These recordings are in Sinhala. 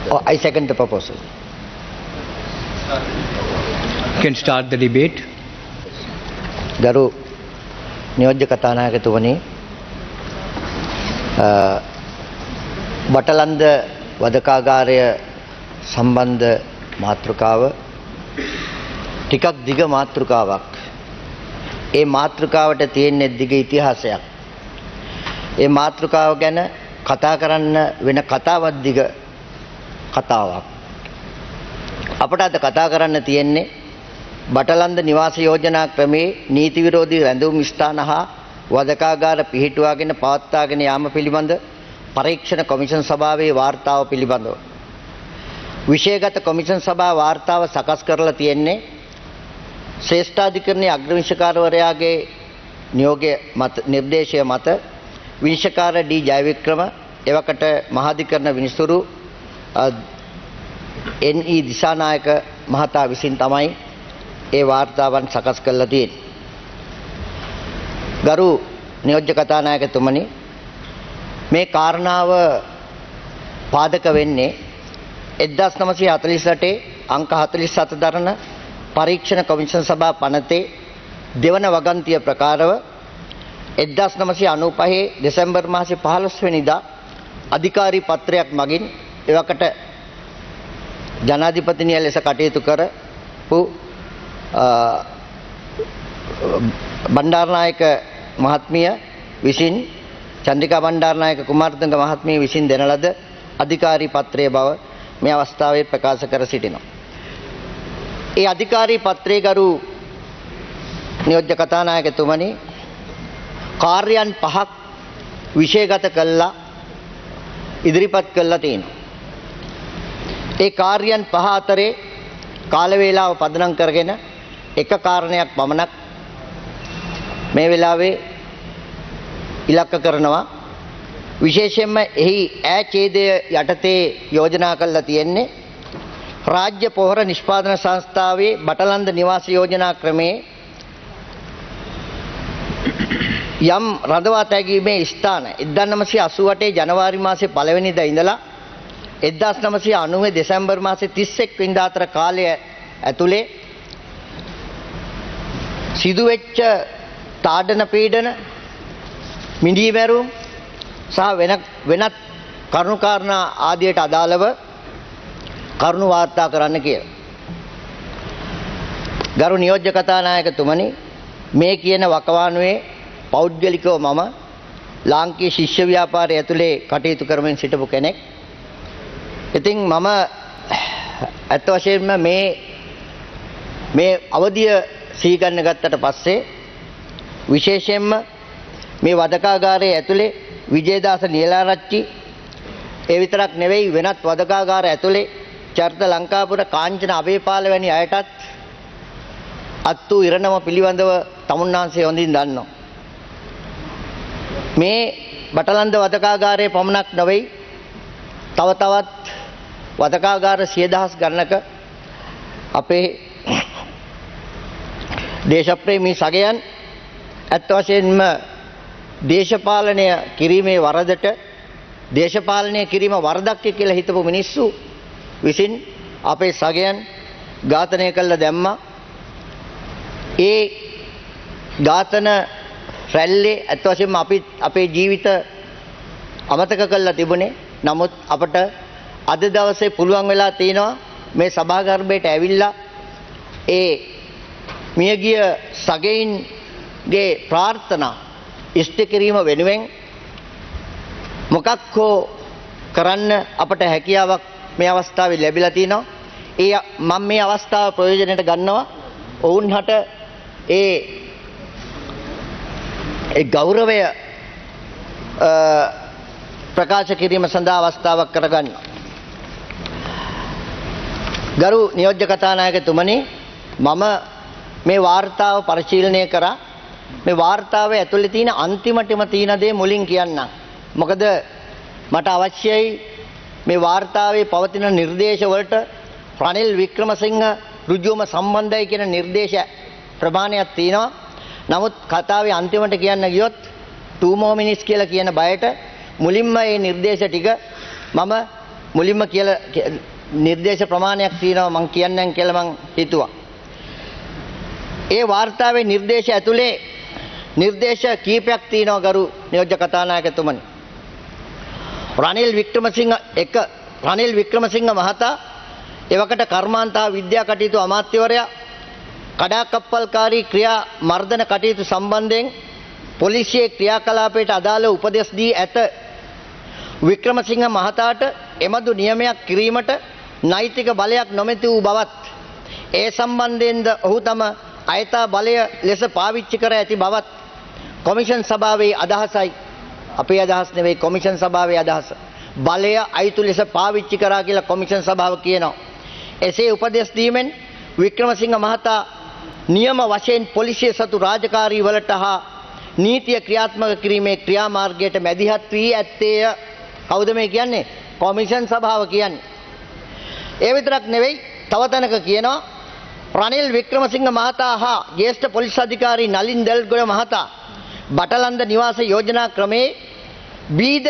Oh, I second the proposal. You can start the debate. ගරු නියෝජ්‍ය කතානායකතුමනි, බටලන්ද වදකාගාරය සම්බන්ධ මාතෘකාව ටිකක් දිග මාතෘකාවක්. ඒ මාතෘකාවට තියෙන දිග ඉතිහාසයක්. ඒ මාතෘකාව ගැන කතා කරන්න වෙන කතාවක් දිග කතාවක්. අපට අද කතා කරන්න තියෙන්නේ බටලන්ද නිවාස යෝජනා ක්‍රමේ නීති විරෝධී රැඳවුම් ස්ථාන හා වදකාගාර පිහිටුවාගෙන පවත්වාගෙන යාම පිළිබඳ පරීක්ෂණ කොමිෂන් සභාවේ වාර්තාව පිළිබඳව විෂයගත කොමිෂන් සභා වාර්තාව සකස් කරලා තියෙන්නේ ශ්‍රේෂ්ඨාධිකරණයේ අග්‍රවිනිශ්චයකාරවරයාගේ නියෝගය මත නිර්දේශය මත විනිශ්චයකාර ඩී ජයවික්‍රම එවකට මහාධිකරණ විනිසුරු එන්.ඊ. දිසානායක මහතා විසින් තමයි ඒ වාර්තාවන් සකස් කරලා තියෙන්නේ. ගරු නියෝජ්‍ය කතානායකතුමනි, මේ කාරණාව පාදක වෙන්නේ 1948 අංක 47 දරන පරීක්ෂණ කොමිෂන් සභා පනතේ දෙවන වගන්තිය ප්‍රකාරව 1995 දෙසැම්බර් මාසේ 15 වෙනිදා අධිකාරී පත්‍රයක් මගින් එවකට ජනාධිපතිනිය ලෙස කටයුතු කරපු බණ්ඩාරනායක මහත්මිය විසින් චන්ද්‍රිකා බණ්ඩාරනායක කුමාරතුංග මහත්මිය විසින් දෙන ලද අධිකාරී පත්‍රයේ බව මේ අවස්ථාවේ ප්‍රකාශ කර සිටිනවා. ඒ අධිකාරී පත්‍රයේ ගරු නියෝජ්‍ය කතානායකතුමනි, කාර්යයන් 5ක් විෂයගත කළා ඉදිරිපත් කළා තියෙනවා. ඒ කාර්යයන් 5 අතරේ කාල වේලාව පදනම් කරගෙන එක කාරණයක් පමණක් මේ වෙලාවේ ඉලක්ක කරනවා. විශේෂයෙන්ම එහි ඈ ඡේදය යටතේ යෝජනා කරලා තියෙන්නේ රාජ්‍ය පොහොර නිෂ්පාදන සංස්ථාවේ බටලන්ද නිවාස යෝජනා ක්‍රමේ යම් රඳවා තැබීමේ ස්ථාන 1988 ජනවාරි මාසේ 1 වෙනිදා ඉඳලා 1990 දෙසැම්බර් මාසේ 31 වෙනිදා අතර කාලය ඇතුලේ සිදුවෙච්ච තාඩන පීඩන, මිනීමැරුම් සහ වෙනත් කරුණු කාරණා ආදියට අදාළව කරුණු වාර්තා කරන්න කියලා. ගරු නියෝජ්‍ය කතානායකතුමනි, මේ කියන වකවානුවේ පෞද්ගලිකව මම ලාංකීය ශිෂ්‍ය ව්‍යාපාරය ඇතුලේ කටයුතු කරමින් සිටපු කෙනෙක්. ඉතින් මම අත් වශයෙන්ම මේ අවධිය සීගන්න ගත්තට පස්සේ විශේෂයෙන්ම මේ වදකාගාරයේ ඇතුලේ විජේදාස නියලාරච්චි, ඒ විතරක් නෙවෙයි වෙනත් වදකාගාර ඇතුලේ චරිත ලංකාපුර කාංචන අබේපාල වැනි අයටත් අත් වූ ඉරණම පිළිබඳව තමුන්නාන්සේ හොඳින් දන්නවා. මේ බටලන්ද වදකාගාරයේ පමණක් නෙවෙයි තවත් වදකාගාර 100,000 ගණනක අපේ දේශප්‍රේමී සගයන් අත් වශයෙන්ම දේශපාලනය කිරීමේ වරදට දේශපාලනය කිරීම වරදක් කියලා හිතපු මිනිස්සු විසින් අපේ සගයන් ඝාතනය කළා දැම්මා. ඒ ඝාතන රැල්ලේ අත් වශයෙන්ම අපේ ජීවිත අමතක කළා තිබුණේ. නමුත් අපට අද දවසේ පුළුවන් වෙලා තිනවා මේ සභාගර්භයට ඇවිල්ලා ඒ මියගිය සගයින්ගේ ප්‍රාර්ථනා ඉෂ්ට කිරීම වෙනුවෙන් මොකක් හෝ කරන්න අපට හැකියාවක් මේ අවස්ථාවේ ලැබිලා තිනවා. මම මේ අවස්ථාව ප්‍රයෝජනයට ගන්නවා ඔවුන්හට ඒ ගෞරවය ප්‍රකාශ කිරීම සඳහා අවස්ථාවක් කරගන්න. ගරු නියෝජ්‍ය කතානායකතුමනි, මම මේ වාර්තාව පරිශීලනය කරා. මේ වාර්තාවේ ඇතුලේ තියෙන අන්තිමටම තියෙන දේ මුලින් කියන්නම්. මොකද මට අවශ්‍යයි මේ වාර්තාවේ පවතින නිර්දේශ වලට රනිල් වික්‍රමසිංහ ඍජුවම සම්බන්ධයි කියන නිර්දේශ ප්‍රමාණයක් තියෙනවා. නමුත් කතාවේ අන්තිමට කියන්න ගියොත් 2 more minutes කියලා කියන බයට මුලින්ම මේ නිර්දේශ ටික මම මුලින්ම කියලා නිර්දේශ ප්‍රමාණයක් තියෙනවා මම කියන්නම් කියලා මම හිතුවා. ඒ වාර්තාවේ නිර්දේශ ඇතුලේ නිර්දේශ කීපයක් තියෙනවා ගරු නියෝජ්‍ය කතානායකතුමනි. රනිල් වික්‍රමසිංහ මහතා එවකට කර්මාන්ත හා විද්‍යා කටයුතු අමාත්‍යවරයා කඩාකප්පල්කාරී ක්‍රියා මර්ධන කටයුතු සම්බන්ධයෙන් පොලිසියේ ක්‍රියාකලාපයට අදාළ උපදෙස් දී ඇත. වික්‍රමසිංහ මහතාට එමදු නියමයක් කිරීමට නෛතික බලයක් නොමැති වූ බවත් ඒ සම්බන්ධයෙන්ද ඔහු තම අයථා බලය ලෙස පාවිච්චි කර ඇති බවත් කොමිෂන් සභාවේ අදහසයි. අපේ අදහස් නෙවෙයි කොමිෂන් සභාවේ අදහස. බලය අයිතු ලෙස පාවිච්චි කරා කියලා කොමිෂන් සභාව කියනවා. එසේ උපදෙස් දීමෙන් වික්‍රමසිංහ මහතා නියම වශයෙන් පොලිසිය සතු රාජකාරී වලට හා නීතිය ක්‍රියාත්මක කිරීමේ ක්‍රියාමාර්ගයට මැදිහත් වී ඇත්තේය. කවුද මේ කියන්නේ? කොමිෂන් සභාව කියන්නේ. ඒ විතරක් නෙවෙයි තව තැනක කියනවා රනිල් වික්‍රමසිංහ මහතා හා ජ්‍යෙෂ්ඨ පොලිස් අධිකාරී නලින් දෙල්ගොඩ මහතා බටලන්ද නිවාස යෝජනා ක්‍රමේ B2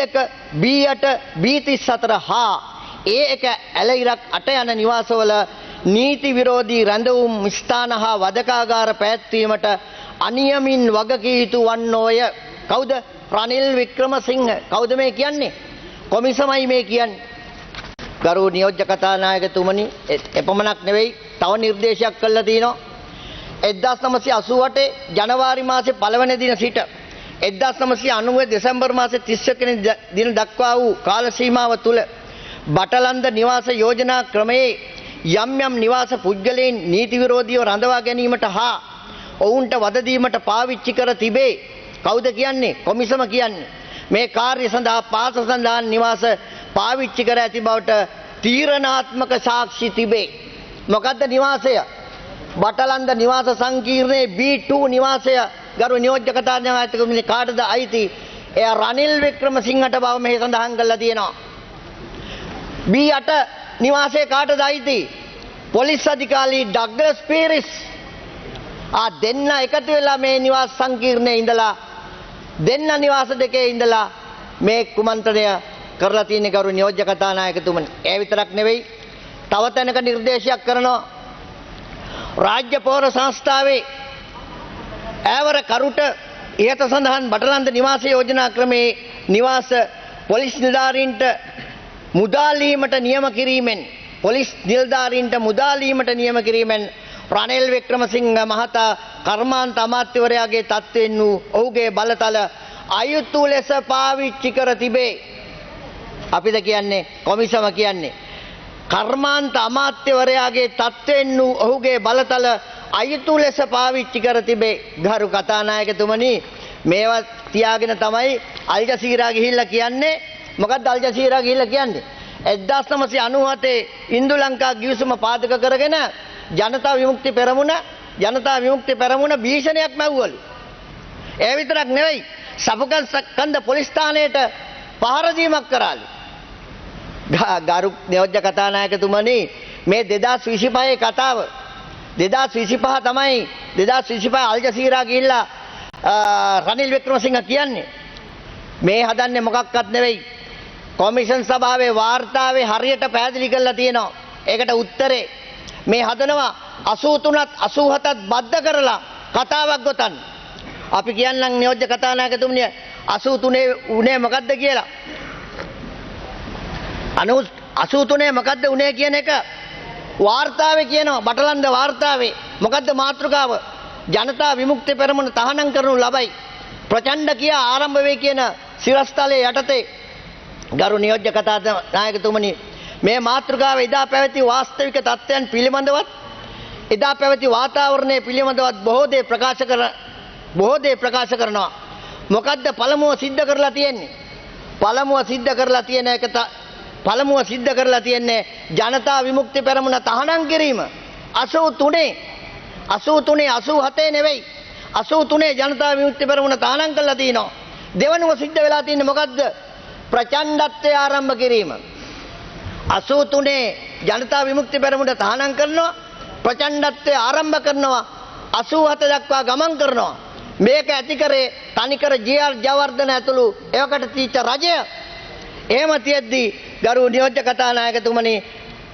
B8 B34 හා A1 ඇලයිරක් 8 යන නිවාසවල නීති විරෝධී රැඳවුම් ස්ථාන හා වදකාගාර පැවැත්වීමට අනියමින් වගකිය යුතු වන්නෝය. කවුද? රනිල් වික්‍රමසිංහ. කවුද මේ කියන්නේ? කොමිසමයි මේ කියන්නේ. ගරු නියෝජ්‍ය කතානායකතුමනි එපමණක් නෙවෙයි තව නිර්දේශයක් කළා තියෙනවා. 1988 ජනවාරි මාසේ 1 වෙනි දින සිට 1990 දෙසැම්බර් මාසේ 31 වෙනි දින දක්වා වූ කාල සීමාව තුල බටලන්ද නිවාස යෝජනා ක්‍රමයේ යම් නිවාස පුද්ගලයන් නීති විරෝධීව රඳවා ගැනීමට හා ඔවුන්ට වද දීමට පාවිච්චි කර තිබේ. කවුද කියන්නේ? කොමිසම කියන්නේ. මේ කාර්ය සඳහා පාස සඳහන් නිවාස පාවිච්චි කර ඇති බවට තීරණාත්මක සාක්ෂි තිබේ. මොකද්ද නිවාසය? බටලන්ද නිවාස සංකීර්ණයේ B2 නිවාසය ගරු නියෝජ්‍ය කතානායකතුමනි කාටද අයිති? එය රනිල් වික්‍රමසිංහට බව මෙහි සඳහන් කරලා තියෙනවා. B8 නිවාසය කාටද අයිති? පොලිස් අධිකාරී ඩග්ලස් පීරිස්. දෙන්න එකතු වෙලා මේ නිවාස සංකීර්ණයේ ඉඳලා දෙන්න නිවාස දෙකේ ඉඳලා මේ කුමන්ත්‍රණය කරලා තියෙන ගරු නියෝජ්‍ය කතානායකතුමනි. ඒ විතරක් නෙවෙයි තව තැනක නිර්දේශයක් කරනවා රාජ්‍ය පොහොර සංස්ථාවේ ඈවර කරුට ඉහත සඳහන් බටලන්ද නිවාස යෝජනා ක්‍රමේ නිවාස පොලිස් නිලධාරීන්ට මුදාලීමට නියම කිරීමෙන් රනිල් වික්‍රමසිංහ මහතා කර්මාන්ත අමාත්‍යවරයාගේ තත්ත්වයෙන් වූ ඔහුගේ බලතල අයුතු ලෙස පාවිච්චි කර තිබේ. අපිද කියන්නේ කොමිසම කියන්නේ කර්මාන්ත අමාත්‍යවරයාගේ තත්ත්වයෙන් වූ ඔහුගේ බලතල අයුතු ලෙස පාවිච්චි කර තිබේ. ගරු කතානායකතුමනි මේවා තියාගෙන තමයි අල් ජසීරා ගිහිල්ලා කියන්නේ. මොකක්ද අල් ජසීරා ගිහිල්ලා කියන්නේ? 1997 ඉන්දු ලංකා ගිවිසුම පාදක කරගෙන ජනතා විමුක්ති පෙරමුණ භීෂණයක් මැව්වලු. ඒ විතරක් නෙවෙයි සපුකන්ද පොලිස් ස්ථානයට පහර දීමක් කරාලු. ගරු නියෝජ්‍ය කතානායකතුමනි මේ 2025 කතාව 2025 තමයි 2025 අල් ජසීරා ගිහිල්ලා රනිල් වික්‍රමසිංහ කියන්නේ. මේ හදන්නේ මොකක්වත් නෙවෙයි කොමිෂන් සභාවේ වාර්තාවේ හරියට පැහැදිලි කරලා තියෙනවා. ඒකට උත්තරේ මේ හදනවා 83ත් 87ත් බද්ධ කරලා කතාවක් ගොතන්න. අපි කියන්නම් නියෝජ්‍ය කතානායකතුමනි 83 උනේ මොකද්ද කියලා. 83 මොකද්ද උනේ කියන එක වාර්තාවේ කියනවා. බටලන්ද වාර්තාවේ මොකද්ද මාතෘකාව? ජනතා විමුක්ති පෙරමුණ තහනම් කරනු ලබයි. ප්‍රචණ්ඩ කියා ආරම්භ වේ කියන සිරස්තලයේ යටතේ ගරු නියෝජ්‍ය කතානායකතුමනි මේ මාතෘකාව එදා පැවති වාස්තවික තත්ත්වයන් පිළිබඳවත් එදා පැවති වාතාවරණය පිළිබඳවත් බොහෝ දේ ප්‍රකාශ කරනවා. මොකද්ද පළමුව සිද්ධ කරලා තියෙන්නේ? පළමුව සිද්ධ කරලා තියෙන්නේ ජනතා විමුක්ති පෙරමුණ තහනම් කිරීම. 87 නෙවෙයි 83 ජනතා විමුක්ති පෙරමුණ තහනම් කරලා තිනවා. දෙවනුව සිද්ධ වෙලා තියෙන්නේ මොකද්ද? ප්‍රචණ්ඩත්වය ආරම්භ කිරීම. 83 ජනතා විමුක්ති පෙරමුණ තහනම් කරනවා, ප්‍රචණ්ඩත්වය ආරම්භ කරනවා, 87 දක්වා ගමන් කරනවා. මේක ඇති කරේ තනිකර ජී.ආර්. ජයවර්ධන ඇතුළු එවකට තීච්ච රජය. එහෙම තියෙද්දි ගරු නියෝජ්‍ය කතානායකතුමනි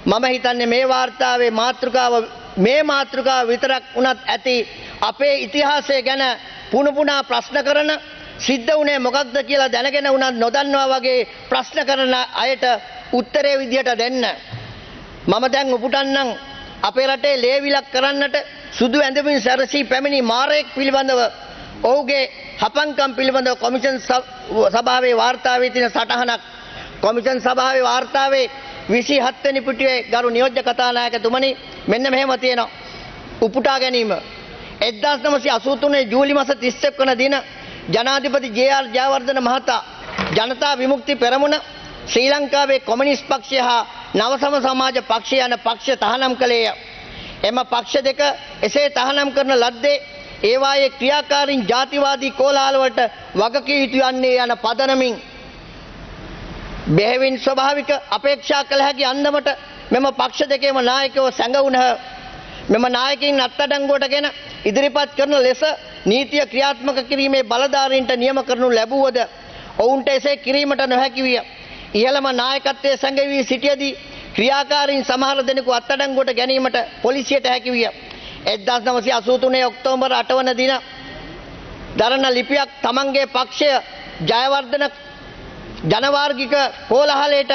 මම හිතන්නේ මේ වාර්තාවේ මේ මාතෘකාව විතරක් උනත් ඇති අපේ ඉතිහාසය ගැන පුනුපුනා ප්‍රශ්න කරන සිද්ධ වුණේ මොකක්ද කියලා දැනගෙන උනත් නොදන්නවා වගේ ප්‍රශ්න කරන අයට උත්තරේ විදියට දෙන්න මම දැන් උපුටන්නම් අපේ රටේ ලේවිලක් කරන්නට සුදු ඇඳුමින් සැරසී පැමිණි මාරයෙක් පිළිබඳව ඔහුගේ හපංකම් පිළිබඳව කොමිෂන් සභාවේ වාර්තාවේ තියෙන සටහනක් කොමිෂන් සභාවේ වාර්තාවේ 27 වෙනි පුටුවේ ගරු නියෝජ්‍ය කතානායකතුමනි මෙන්න මෙහෙම තියෙනවා උපුටා ගැනීම 1983 ජූලි මාස 31 වන දින ජනාධිපති ජේ.ආර්. ජයවර්ධන මහතා ජනතා විමුක්ති පෙරමුණ ශ්‍රී ලංකාවේ කොමියුනිස්ට් පක්ෂය හා නව සමාජ පක්ෂය යන පක්ෂ තහනම් කළේය. එම පක්ෂ දෙක එසේ තහනම් කරන ලද්දේ ඒවායේ ක්‍රියාකාරීන් ජාතිවාදී කෝලහල වලට වගකිය යුතු යන්නේ යන පදනමින් බෙහෙවින් ස්වභාවික අපේක්ෂා කළ හැකි අන්දමට මෙම පක්ෂ දෙකේම නායකයෝ සැඟවුණහ. මෙම නායකයින් අත්අඩංගුවටගෙන ඉදිරිපත් කරන ලෙස නීතිය ක්‍රියාත්මක කිරීමේ බලධාරීන්ට නියම කරනු ලැබුවද ඔවුන්ට එසේ කිරීමට නොහැකි විය. ඉහළම නායකත්වයේ සැඟවී සිටියදී ක්‍රියාකාරීන් සමහර දෙනෙකු අත්අඩංගුවට ගැනීමට පොලිසියට හැකි විය. 1983 ඔක්තෝබර් 8 වන දින දරන ලිපියක් තමන්ගේ පක්ෂය ජයවර්ධන ජනවාර්ගික කෝලහලයට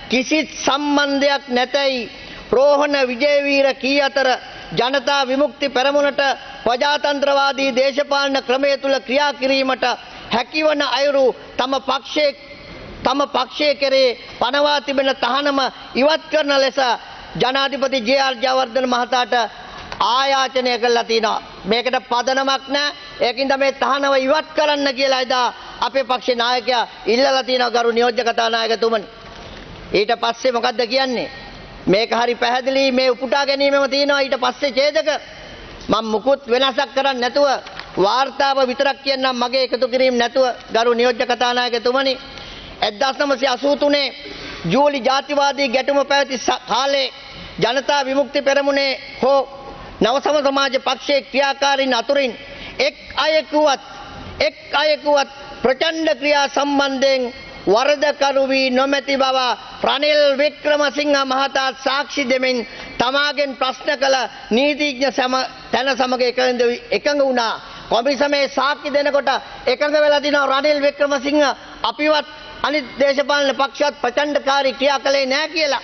කිසිත් සම්බන්ධයක් නැතයි රෝහණ විජේවීර කී අතර ජනතා විමුක්ති පෙරමුණට ප්‍රජාතන්ත්‍රවාදී දේශපාලන ක්‍රමය තුල ක්‍රියා කිරීමට හැකිවන අයුරු තම පක්ෂයේ කෙරේ පනවා තිබෙන තහනම ඉවත් කරන ලෙස ජනාධිපති ජේ.ආර්. ජයවර්ධන මහතාට ආයාචනය කළා තිනවා. මේකට පදනමක් නැහැ. ඒකින්ද මේ තහනම ඉවත් කරන්න කියලා එදා අපේ පක්ෂේ නායකයා ඉල්ලලා තිනවා ගරු නියෝජ්‍ය කතානායකතුමනි. ඊට පස්සේ මොකද්ද කියන්නේ? මේක හරි පැහැදිලි මේ උපුටා ගැනීමම තියෙනවා ඊට පස්සේ ඡේදක මම මුකුත් වෙනසක් කරන්නේ නැතුව වාර්තාව විතරක් කියන්නම් මගේ එකතු කිරීම නැතුව ගරු නියෝජ්‍ය කතානායකතුමනි 1983 ජූලි ජාතිවාදී ගැටුම පැවති කාලේ ජනතා විමුක්ති පෙරමුණේ හෝ නව සමාජ පක්ෂයේ ක්‍රියාකාරීන් අතුරින් එක් අයෙකුවත් ප්‍රචණ්ඩ ක්‍රියා සම්බන්ධයෙන් වරදකරු වී නොමැති බව රනිල් වික්‍රමසිංහ මහතා සාක්ෂි දෙමින් තමාගෙන් ප්‍රශ්න කළ නීතිඥ තැන සමග එකඟ වුණා. කොමිසමේ සාක්ෂි දෙනකොට එකඟ වෙලා තිනවා රනිල් වික්‍රමසිංහ අපිවත් අනිත් දේශපාලන පක්ෂවත් ප්‍රචණ්ඩකාරී ක්‍රියා කළේ නැහැ කියලා.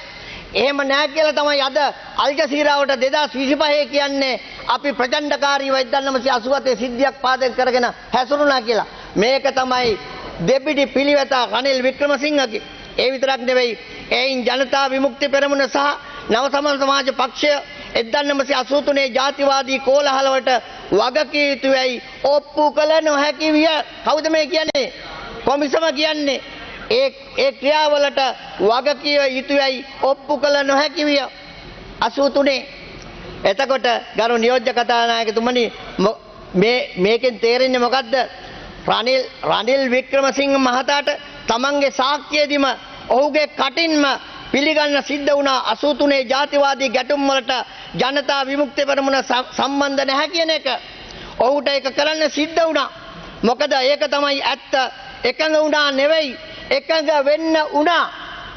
එහෙම නැහැ කියලා තමයි අද අල් ජසීරාවට 2025 කියන්නේ අපි ප්‍රචණ්ඩකාරීව 1987 සිද්ධියක් පාදක කරගෙන හැසිරුණා කියලා. මේක තමයි දෙපිඩි පිළිවෙත රනිල් වික්‍රමසිංහගේ. ඒ විතරක් නෙවෙයි එයින් ජනතා විමුක්ති පෙරමුණ සහ නව සමාජ පක්ෂය 1983 ජාතිවාදී කෝලහල වලට වගකිය යුතුයි ඔප්පු කළ නොහැකි විය. කවුද මේ කියන්නේ? කොමිසම කියන්නේ. ඒ ක්‍රියාවලට වගකිය යුතුයි ඔප්පු කළ නොහැකි විය. 83 එතකොට ගරු නියෝජ්‍ය කතානායකතුමනි මේකෙන් තේරෙන්නේ මොකද්ද? රනිල් වික්‍රමසිංහ මහතාට තමන්ගේ සාක්ෂියේදීම ඔහුගේ කටින්ම පිළිගන්න සිද්ධ වුණා 83 ජාතිවාදී ගැටුම් වලට ජනතා විමුක්ති පෙරමුණ සම්බන්ධ නැහැ කියන එක. ඔහුට ඒක කරන්න සිද්ධ වුණා. මොකද ඒක තමයි ඇත්ත. එකඟ වුණා නෙවෙයි එකඟ වෙන්න වුණා.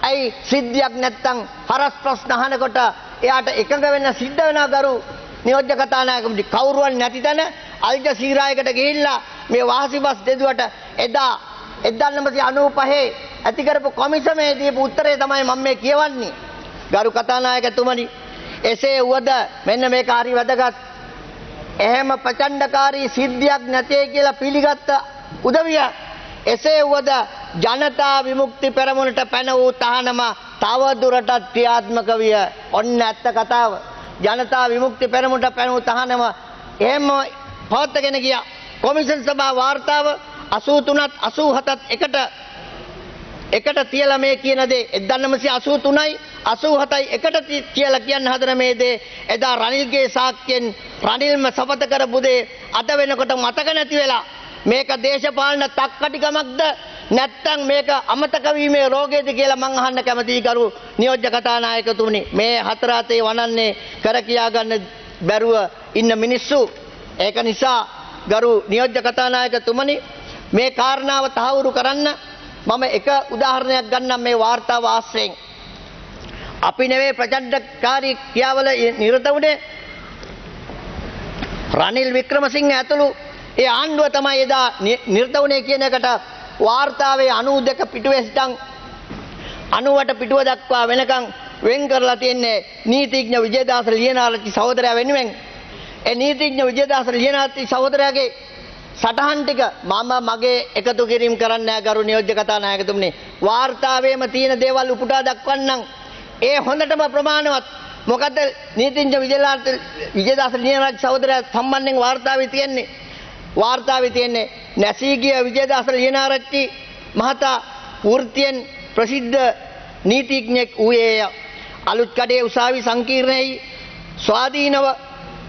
ඇයි සිද්ධියක් නැත්තම් හරස් ප්‍රශ්න අහනකොට එයාට එකඟ වෙන්න සිද්ධ වෙනවා ගරු නියෝජ්‍ය කතානායකතුමනි. කවුරුවත් නැති තැන අල් ජසීරායකට ගිහිල්ලා මේ වාසිබස් දෙදුවට එදා 1995 ඇති කරපු කොමිසමේ දීපු උත්තරේ තමයි මම මේ කියවන්නේ. ගරු කතානායකතුමනි එසේ වුවද මෙන්න මේක හරි වැදගත්. එහෙම ප්‍රචණ්ඩකාරී සිද්ධියක් නැtei කියලා පිළිගත්ත උදවිය එසේ වුවද ජනතා විමුක්ති පෙරමුණට පැන වූ තහනම තව දුරටත් ක්‍රියාත්මක විය. ඔන්න ඇත්ත කතාව. ජනතා විමුක්ති පෙරමුණට පැන වූ තහනම එහෙම පවත්වාගෙන ගියා. කොමිෂන් සභා වාර්තාව 83ත් 87ත් එකට තියලා මේ කියන දේ 1983යි 87යි එකට කියලා කියන්න හදන මේ දේ එදා රනිල්ගේ සාක්ෂියෙන් රනිල්ම සපත කරපු දේ අද වෙනකොට මතක නැති වෙලා මේක දේශපාලන තක්කටිකමක්ද නැත්නම් මේක අමතක වීමේ රෝගයද කියලා මං අහන්න කැමතියි ගරු නියෝජ්‍ය කතානායකතුමනි. මේ හතර අතේ වනන්නේ කර කියා ගන්න බැරුව ඉන්න මිනිස්සු. ඒක නිසා ගරු නියෝජ්‍ය කතානායකතුමනි මේ කාරණාව තහවුරු කරන්න මම එක උදාහරණයක් ගන්නම් මේ වාර්තාව ආශ්‍රයෙන්. අපි නෙවෙයි ප්‍රචණ්ඩකාරී ක්‍රියාවල නිරත වුණේ. රනිල් වික්‍රමසිංහ ඇතුළු ඒ ආණ්ඩුව තමයි එදා නිරත වුණේ කියන එකට වාර්තාවේ 92 පිටුවේ සිටන් 90ට පිටුව දක්වා වෙනකන් වෙන් කරලා තියෙන්නේ නීතිඥ විජේදාස ලියනාරච්චි සහෝදරයා වෙනුවෙන්. ඒ නීතිඥ විජේදාස ලියනාරච්චි සහෝදරයාගේ සටහන් ටික මම මගේ එකතු කිරීම කරන්නේ නැහැ ගරු නියෝජ්‍ය කතානායකතුමනි. වාර්තාවේම තියෙන දේවල් උපුටා දක්වන්නම්. ඒ හොඳටම ප්‍රමාණවත්. මොකද නීතිඥ විජේදාස ලියනාරච්චි සහෝදරයා සම්බන්ධයෙන් වාර්තාවේ තියෙන්නේ නැසී ගිය විජේදාස ලියනාරච්චි මහතා වෘත්තියෙන් ප්‍රසිද්ධ නීතිඥෙක් වූයේය. අලුත් කඩේ උසාවි සංකීර්ණයේ ස්වාධීනව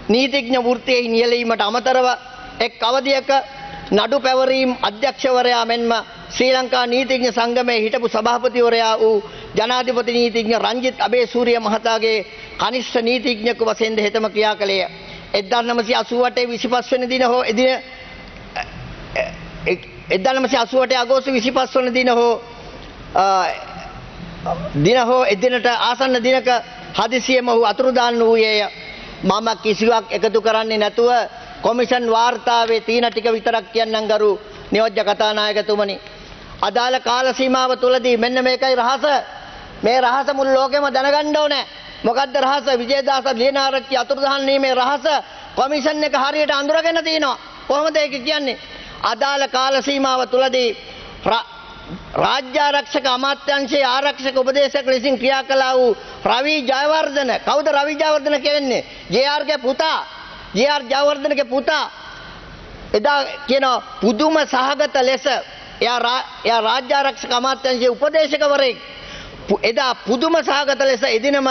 නීතිඥ වෘත්තියේ නියැලීමට අමතරව එක් අවධියක නඩු පැවරීම් අධ්‍යක්ෂවරයා මෙන්ම ශ්‍රී ලංකා නීතිඥ සංගමයේ හිටපු සභාපතිවරයා වූ ජනාධිපති නීතිඥ රංජිත් අබේසූරිය මහතාගේ කනිෂ්ඨ නීතිඥයෙකු වශයෙන් හෙතම ක්‍රියා කළේය. 1988 25 වෙනි දින හෝ 1988 අගෝස්තු 25 වන දින හෝ එදිනට ආසන්න දිනක හදිසියෙම ඔහු අතුරුදාන් වූයේය. මම කිසිවක් එකතු කරන්නේ නැතුව කොමිෂන් වාර්තාවේ තියෙන ටික විතරක් කියන්නම් ගරු නියෝජ්‍ය කතානායකතුමනි. අදාළ කාල සීමාව තුලදී මෙන්න මේකයි රහස. මේ රහස මුළු ලෝකෙම දැනගන්න ඕනේ. මොකද්ද රහස? විජේදාස ලියනාරච්චි අතුරුදහන් වීමේ රහස කොමිෂන් එක හරියට අඳුරගෙන තිනවා. කොහොමද ඒක කියන්නේ? අදාළ කාල සීමාව තුලදී රාජ්‍ය ආරක්ෂක අමාත්‍යාංශයේ ආරක්ෂක උපදේශක ලෙසින් ක්‍රියා කළා වූ රවි ජයවර්ධන. කවුද රවි ජයවර්ධන කියන්නේ? JR ගේ පුතා. JR ජයවර්ධනගේ පුතා. එදා කියන පුදුම සහගත ලෙස එයා රාජ්‍ය ආරක්ෂක අමාත්‍යාංශයේ උපදේශකවරයෙක්. එදා පුදුම සහගත ලෙස එදිනම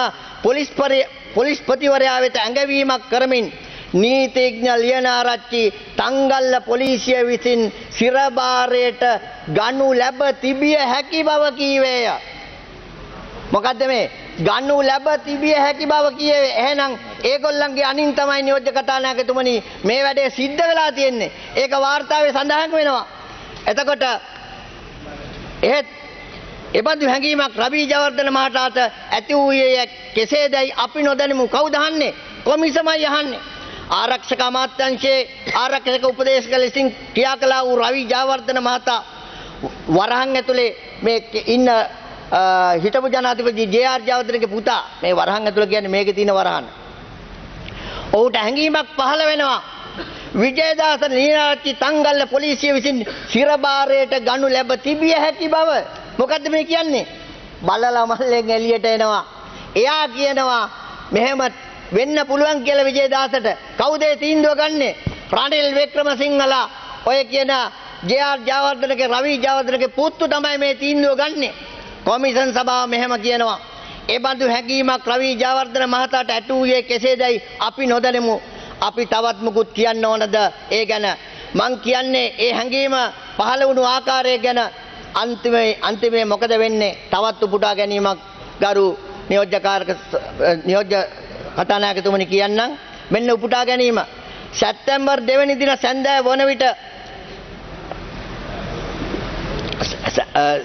පොලිස්පතිවරයා වෙත ඇඟවීමක් කරමින් නීතිඥ ලියනාරච්චි තංගල්ල පොලිසිය විසින් සිරබාරයට ගනු ලැබ තිබිය හැකි බව කීවේය. මොකද්ද මේ? ගනු ලැබ තිබිය හැකි බව කියේ. එහෙනම් ඒගොල්ලන්ගේ අනින් තමයි නියෝජ්‍ය කතානායකතුමනි මේ වැඩේ සිද්ධ වෙලා තියෙන්නේ. ඒක වාර්තාවේ සඳහන් වෙනවා. එතකොට එහෙත් එබඳු හැඟීමක් රවි ජයවර්ධන මහතාට ඇති වූයේ කෙසේදයි අපි නොදනිමු. කවුද අහන්නේ? කොමිසමයි අහන්නේ. ආරක්ෂක අමාත්‍යාංශයේ ආරක්ෂක උපදේශක ලෙසින් ක්‍රියා කළා වූ රවි ජයවර්ධන මහතා වරහන් ඇතුලේ මේ ඉන්න හිටපු ජනාධිපති JR ජයවර්ධනගේ පුතා. මේ වරහන් ඇතුළ කියන්නේ මේකේ තියෙන වරහන්. ඔහුට හැඟීමක් පහළ වෙනවා. විජේදාස ලියනාරච්චි තංගල්ල පොලිසිය විසින් සිරබාරයට ගනු ලැබ තිබිය හැකි බව. මොකද්ද මේ කියන්නේ? බලලා මල්ලෙන් එළියට එනවා. එයා කියනවා මෙහෙම වෙන්න පුළුවන් කියලා විජේදාසට. කවුද ඒ තීන්දුව ගන්නෙ? රනිල් වික්‍රමසිංහලා ඔය කියන JR ජයවර්ධනගේ රවි ජයවර්ධනගේ පුතු තමයි මේ තීන්දුව ගන්නෙ. කොමිෂන් සභාව මෙහෙම කියනවා. ඒ බඳු හැඟීමක් රවි ජයවර්ධන මහතාට ඇති වූයේ කෙසේදයි අපි නොදැනෙමු. අපි තවත් මුකුත් කියන්න ඕනද ඒ ගැන? මං කියන්නේ ඒ හැඟීම පහළ වුණු ආකාරය ගැන. අන්තිමේ මොකද වෙන්නේ? තවත් උපුටා ගැනීමක් ගරු නියෝජ්‍ය කතානායකතුමනි කියන්නම්. මෙන්න උපුටා ගැනීම. සැප්තැම්බර් 2 වෙනි දින සන්ධ්‍යාව වන විට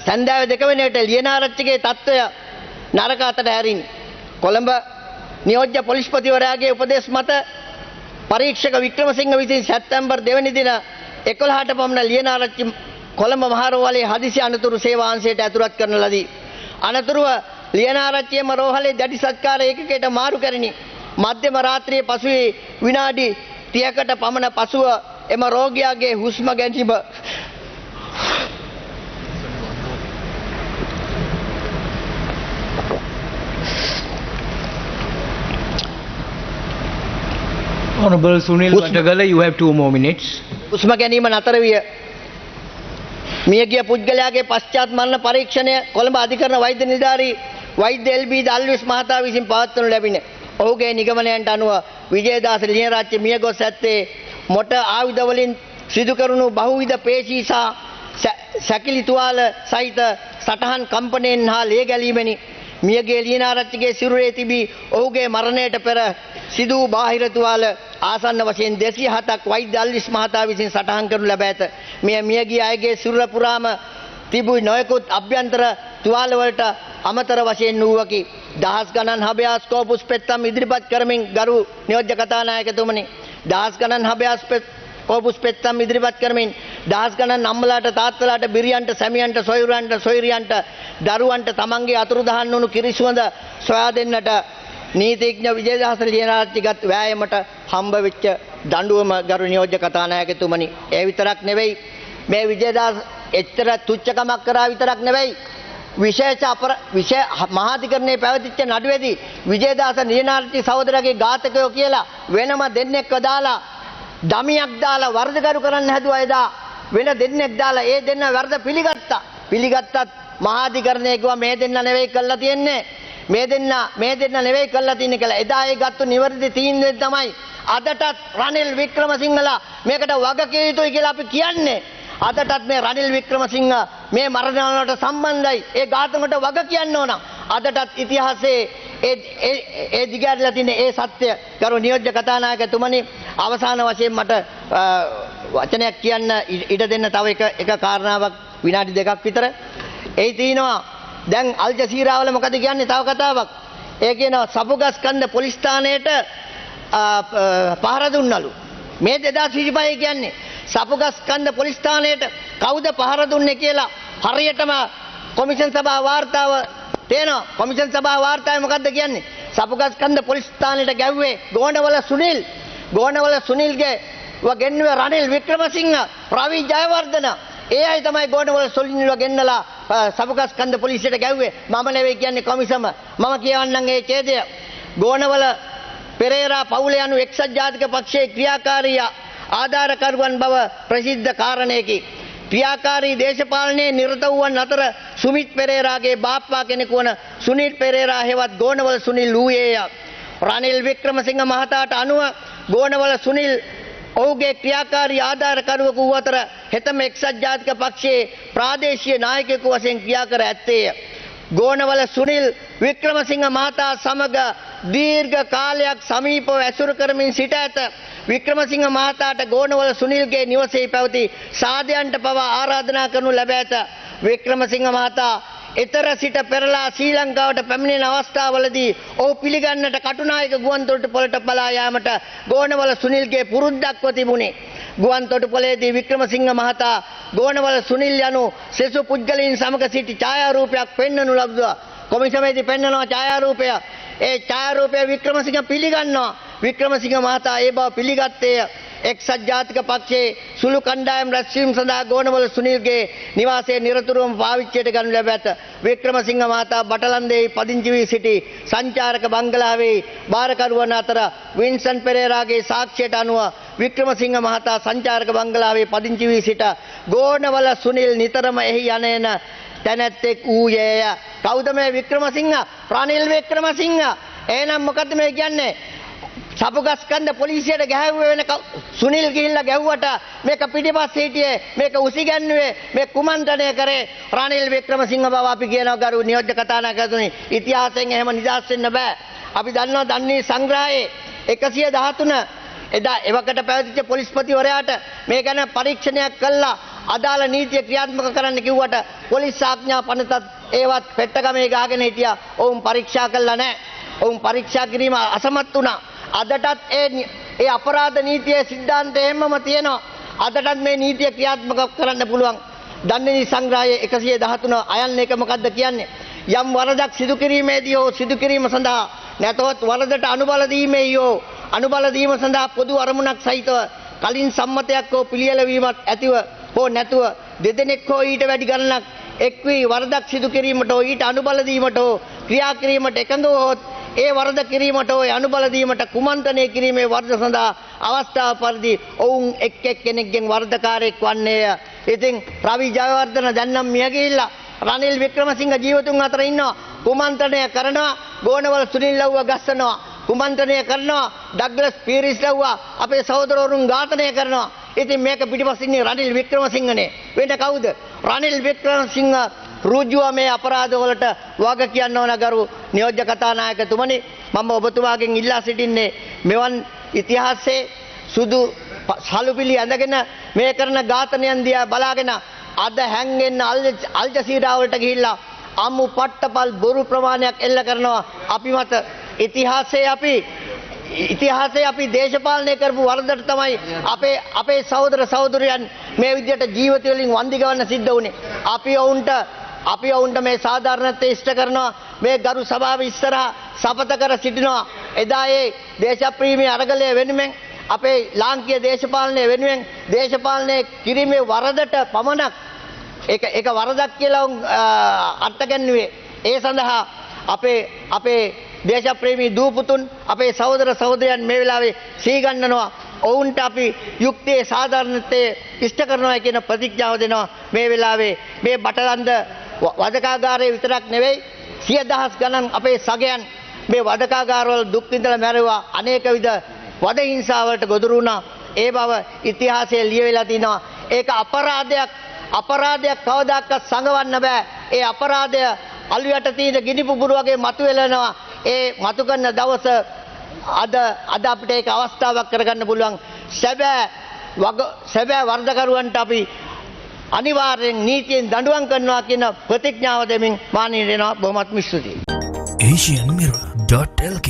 සන්ධ්‍යාව 2 වෙනි විට ලියනාරච්චිගේ තත්ත්වය නරක අතට හැරින් කොළඹ නියෝජ්‍ය පොලිස්පතිවරයාගේ උපදෙස් මත පරීක්ෂක වික්‍රමසිංහ විසින් සැප්තැම්බර් 2 වෙනි දින 11ට පමණ ලියනාරච්චි කොළඹ මහරෝහලේ හදිසි අනතුරු සේවාංශයට ඇතුළත් කරන ලදී. අනතුරුව ලියනාරච්චියම රෝහලේ දැඩි සත්කාර ඒකකයට මාරු කරිනි. මධ්‍යම රාත්‍රියේ පසුවේ විනාඩි 30කට පමණ පසුව එම රෝගියාගේ හුස්ම ගැනීම Honorable Sunil Watagala, you have 2 more minutes. හුස්ම ගැනීම නතර විය. මියගිය පුද්ගලයාගේ පශ්චාත් මරණ පරීක්ෂණය කොළඹ අධිකරණ වෛද්‍ය නිලධාරී වෛද්‍ය LB දල්විස් මහතා විසින් පවත්වනු ලැබිනේ. ඔහුගේ නිගමනයන්ට අනුව විජේදාස ලියනාරච්චි මියගොස් ඇත්තේ මොට ආයුධ වලින් සිදු කරනු බහුවිධ පේශී සහ සැකිලි තුවාල සහිත සටහන් කම්පනයෙන් හා ලේ ගැලීමෙනි. මියගේ ලියනාරච්චිගේ සිරුරේ තිබී ඔහුගේ මරණයට පෙර සිදු වූ බාහිර තුවාල ආසන්න වශයෙන් 207ක් වෛද්‍ය අල්විස් මහතා විසින් සටහන් කරනු ලැබ ඇත. මියගිය අයගේ සිරුර පුරාම තිබුයි නොයෙකුත් අභ්‍යන්තර තුවාල වලට අමතර වශයෙන් වූවකි. දහස් ගණන් හබයාස්කෝප් පුස්පෙත්තම් ඉදිරිපත් කරමින් ගරු නියෝජ්‍ය කතානායකතුමනි, දහස් ගණන් හබයාස්කෝප් පුස්පෙත්තම් ඉදිරිපත් කරමින් දහස් ගණන් අම්මලාට තාත්තලාට බිරියන්ට සැමියන්ට සොයුරන්ට සොයුරියන්ට දරුවන්ට තමන්ගේ අතුරුදහන් වුණු කිරිසුවඳ සොයා දෙන්නට නීතිඥ විජේදාස ලියනාරච්චිගත් වෑයමට හම්බ වෙච්ච දඬුවම ගරු නියෝජ්‍ය කතානායකතුමනි. ඒ විතරක් නෙවෙයි, මේ විජේදාස එච්චර තුච්චකමක් කරා විතරක් නෙවෙයි, විශේෂ මහාධිකරණයේ පැවතිච්ච නඩුවේදී විජේදාස ලියනාරච්චි සහෝදරගේ ඝාතකයෝ කියලා වෙනම දෙන්නෙක්ව දාලා දමියක් දාලා වර්ධකරු කරන්න හැදුවා. එදා වෙන දෙන්නෙක් දාලා ඒ දෙන්න වර්ධ පිළිගත්තත් මහාධිකරණයේ කිව්වා මේ දෙන්න නෙවෙයි කළා තියෙන්නේ, මේ දෙන්න නෙවෙයි කළා තියෙන්නේ කියලා. එදා ඒ ගත්ත නිවැරදි තීන්දුව තමයි අදටත් රනිල් වික්‍රමසිංහලා මේකට වග කිය යුතුයි කියලා අපි කියන්නේ. අදටත් මේ රනිල් වික්‍රමසිංහ මේ මරණ වලට සම්බන්ධයි, ඒ ඝාතනකට වග කියන්න ඕන. අදටත් ඉතිහාසයේ ඒ දිගහැරලා තියෙන ඒ සත්‍ය ගරු නියෝජ්‍ය කතානායකතුමනි, අවසාන වශයෙන් මට වචනයක් කියන්න ඉඩ දෙන්න තව එක කාරණාවක් විනාඩි 2ක් විතර. ඒ තියෙනවා දැන් අල් ජසීරා වල මොකද කියන්නේ තව කතාවක්. ඒ කියනවා සපුගස්කන්ධ පොලිස් ස්ථානයේට පහර දුන්නලු. මේ 2025 කියන්නේ සපුගස්කන්ධ පොලිස් ස්ථානයේට කවුද පහර දුන්නේ කියලා හරියටම කොමිෂන් සභා වාර්තාව තේනවා. කොමිෂන් සභා වාර්තාවේ මොකද්ද කියන්නේ? සපුගස්කන්ධ පොලිස් ස්ථානයේට ගැව්වේ ගෝණවල සුනිල්ගේ ගෙන්නුවේ රනිල් වික්‍රමසිංහ, රවි ජයවර්ධන. ඒ අය තමයි ගෝණවල සුනිල්ව ගෙන්නලා සපුගස්කන්ධ පොලිසියට ගැව්වේ. මම නෙවෙයි කියන්නේ කොමිසම. මම කියවන්නම් ඒ ඡේදය. ගෝණවල පෙරේරා පවුල යනු එක්සත් ජාතික පක්ෂයේ ක්‍රියාකාරී ආධාරකරුවන් බව ප්‍රසිද්ධ කාරණයකි. ක්‍රියාකාරී දේශපාලනයේ නිරත වූවන් අතර සුමිත් පෙරේරාගේ බාප්පා කෙනෙකු වන සුනිල් පෙරේරා හෙවත් ගෝණවල සුනිල් වූයේය. රනිල් වික්‍රමසිංහ මහතාට අනුව ගෝණවල සුනිල් ඔහුගේ ක්‍රියාකාරී ආධාරකරුවෙකු වූ අතර හෙතම එක්සත් ජාතික පක්ෂයේ ප්‍රාදේශීය නායකයෙකු වශයෙන් ක්‍රියා කර ඇත්තේය. ගෝණවල සුනිල් වික්‍රමසිංහ මහතා සමග දීර්ඝ කාලයක් සමීපව ඇසුරු කරමින් සිට ඇත. වික්‍රමසිංහ මහතාට ගෝණවල සුනිල්ගේ නිවසේ පැවති සාදයන්ට පවා ආරාධනා කරනු ලැබ ඇත. වික්‍රමසිංහ මහතා එතර සිට පෙරලා ශ්‍රී ලංකාවට පැමිණෙන අවස්ථාවලදී ඔහු පිළිගන්නට කටුනායක ගුවන්තොටුපළට බලා යාමට ගෝණවල සුනිල්ගේ පුරුද්දක්ව තිබුණේ. ගුවන්තොටුපළේදී වික්‍රමසිංහ මහතා ගෝණවල සුනිල් යනු සෙසු පුද්ගලයන් සමග සිටි ඡායාරූපයක් පෙන්වනු ලබුවා. කොමිසමේදී පෙන්වනවා ඡායාරූපය. ඒ ඡායාරූපය වික්‍රමසිංහ පිළිගන්නවා. වික්‍රමසිංහ මහතා ඒ බව පිළිගත්තේය. එක්සත් ජාතික පක්ෂයේ සුළු කණ්ඩායම් රැස්වීම සඳහා ගෝණවල සුනිල්ගේ නිවාසයේ නිරතුරුවම පාවිච්චියට ගනු ලැබ ඇත. වික්‍රමසිංහ මහතා බටලන්දේ පදිංචි වී සිටි සංචාරක බංගලාවේ බාරකරුවන් අතර වින්සන් පෙරේරාගේ සාක්ෂියට අනුව වික්‍රමසිංහ මහතා සංචාරක බංගලාවේ පදිංචි වී සිට ගෝණවල සුනිල් නිතරම එහි යන්නේන තැනැත්තෙක් වූයේය. කවුද මේ වික්‍රමසිංහ? රනිල් වික්‍රමසිංහ. එහෙනම් මොකද්ද මේ කියන්නේ? සපුගස්කන්ධ පොලිසියට ගැහුවේ වෙන සුනිල් ගිහිල්ලා ගැහුවට මේක පිටිපස්සේ හිටියේ, මේක උසිගැන්නුවේ, මේ කුමන්ත්‍රණය කරේ රනිල් වික්‍රමසිංහ බව අපි කියනවා ගරු නියෝජ්‍ය කතානායකතුනි. ඉතිහාසයෙන් එහෙම නිදහස් වෙන්න බෑ. අපි දන්නවා දන්නේ සංග්‍රහයේ 113 එදා එවකට පැවතිච්ච පොලිස්පතිවරයාට මේ ගැන පරීක්ෂණයක් කළා අදාළ නීතිය ක්‍රියාත්මක කරන්න කිව්වට පොලිස් ආඥා පනතත් ඒවත් පෙට්ටගමේ ගහගෙන හිටියා. ඔවුන් පරීක්ෂා කළා නැහැ. ඔවුන් පරීක්ෂා කිරීම අසමත් වුණා. අදටත් ඒ අපරාධ නීතියේ සිද්ධාන්තය හැමම තියෙනවා. අදටත් මේ නීතිය ක්‍රියාත්මක කරන්න පුළුවන්. දන්නේ සංග්‍රහයේ 113 අයන් එක මොකද්ද කියන්නේ? යම් වරදක් සිදු කිරීමේදී හෝ සිදු කිරීම සඳහා නැතහොත් වරදට අනුබල දීමේ හෝ අනුබල දීම සඳහා පොදු අරමුණක් සහිතව කලින් සම්මතයක් හෝ පිළියෙල වීමක් ඇතිව හෝ නැතුව දෙදෙනෙක් හෝ ඊට වැඩි ගණනක් එක් වී වරදක් සිදු කිරීමට හෝ ඊට අනුබල දීමට හෝ ක්‍රියා කිරීමට එකඟ වූත් ඒ වරද කිරීමට හෝ අනුබල දීමට කුමන්ත්‍රණය කිරීමේ වරද සඳහා අවස්ථාව පරිදි ඔවුන් එක් කෙනෙක්ගෙන් වරදකාරයෙක් වන්නේය. ඉතින් රවි ජයවර්ධන දැන් නම් මිය ගිහිල්ලා රනිල් වික්‍රමසිංහ ජීවතුන් අතර ඉන්නවා. කුමන්ත්‍රණය කරනවා ගෝණවල සුනිල් ලව්ව ගස්සනවා. කුමන්ත්‍රණය කරනවා ඩග්ලස් පීරිස් ලව්ව අපේ සහෝදරවරුන් ඝාතනය කරනවා. ඉතින් මේක පිටිපස්සින් ඉන්නේ රනිල් වික්‍රමසිංහනේ. වෙන කවුද? රනිල් වික්‍රමසිංහ රුජුව මේ අපරාධ වලට වග කියන්න ඕන ගරු නියෝජ්‍ය කතානායකතුමනි. මම ඔබතුමාගෙන් ඉල්ලා සිටින්නේ මෙවන් ඉතිහාසයේ සුදු සලුපිලි ඇඳගෙන මේ කරන ඝාතනයන් දිහා බලාගෙන අද හැංගෙන්න අල් ජසීරා වලට ගිහිල්ලා අම්මු පට්ටපල් බොරු ප්‍රමාණයක් එල්ල කරනවා අපි මත. ඉතිහාසයේ අපි දේශපාලනය කරපු වරදට තමයි අපේ සහෝදර සහෝදරයන් මේ විදියට ජීවිත වලින් වන්දි ගවන්න සිද්ධ වුණේ. අපි ඔවුන්ට මේ සාධාරණත්වය ඉෂ්ට කරනවා. මේ ගරු සභාව ඉස්සරහා සපත කර සිටිනවා. එදා ඒ දේශප්‍රේමී අරගලය වෙනුවෙන් අපේ ලාංකීය දේශපාලනය වෙනුවෙන් දේශපාලනය කිරීමේ වරදට පමණක් ඒක වරදක් කියලා අර්ථගන්නුවේ. ඒ සඳහා අපේ දේශප්‍රේමී දූපුතුන් අපේ සහෝදර සහෝදරයන් මේ වෙලාවේ සීගන්නනවා. ඔවුන්ට අපි යුක්තියේ සාධාරණත්වයේ ඉෂ්ට කරනවා කියන ප්‍රතිඥාව දෙනවා. මේ වෙලාවේ මේ බටලන්ද වදකාගාරයේ විතරක් නෙවෙයි 100,000 ගණන් අපේ සගයන් මේ වදකාගාරවල දුක් විඳලා මැරුවා. අනේක විද වද හිංසාවලට ගොදුරු වුණා. ඒ බව ඉතිහාසයේ ලියවිලා තිනවා. ඒක අපරාධයක් කවදාකවත් සංගවන්න බෑ. ඒ අපරාධය අලුයට තියෙන ගිනි පුපුරු වගේ මතුවෙලනවා. ඒ මතු කරන දවස අද අපිට ඒක අවස්ථාවක් කරගන්න පුළුවන්. සැබෑ වරදකරුවන්ට අපි අනිවාර්යෙන් නීතියෙන් දඬුවම් කරනවා කියන ප්‍රතිඥාව දෙමින් මානීය වෙනවා. බොහොමත්ම ස්තුතියි. asianmirror.lk